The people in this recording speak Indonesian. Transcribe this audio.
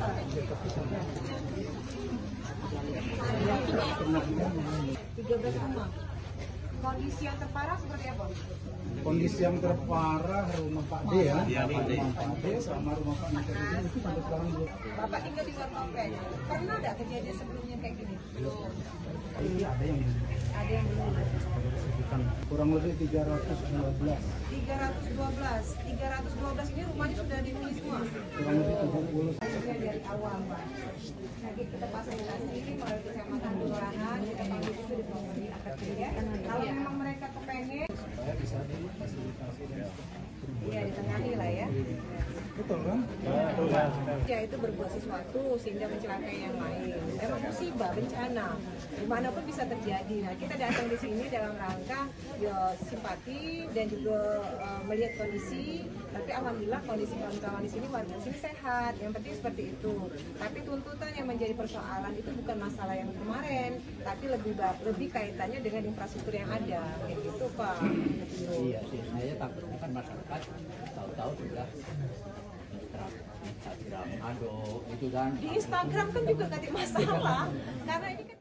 13 rumah. Kondisi yang terparah seperti apa? Kondisi yang terparah rumah Pak D ya, rumah Pak D sama rumah Pak Nasir ini itu sampai sekarang belum. Bapak tinggal di luar kompleks. Pernah ada kejadian sebelumnya kayak gini? Belum. Ini ada yang belum. Ada yang belum. Kurang lebih 312. 312 ini rumahnya sudah dihuni semua. Kurang lebih 70. Dari awal, Pak. Nanti kita fasilitasi melalui kecamatan kelurahan, kita panggil itu di properti akad ya. Kalau memang mereka kepengen, Supaya bisa difasilitasi dan iya ditengahi lah ya. betul kan? Ya itu berbuat sesuatu sehingga mencelakai yang lain. Memang musibah, bencana, dimanapun bisa terjadi. Nah kita datang di sini dalam rangka ya, simpati dan juga melihat kondisi. Tapi alhamdulillah kondisi kawan-kawan di sini warga sini sehat. Yang penting seperti itu. Tapi tuntutan yang menjadi persoalan itu bukan masalah yang kemarin, tapi lebih kaitannya dengan infrastruktur yang ada. Kayak gitu Pak. Iya sih, saya takutnya kan masyarakat tahu-tahu sudah Instagram, aduh itu kan. Di Instagram kan juga gak ada masalah, karena ini kan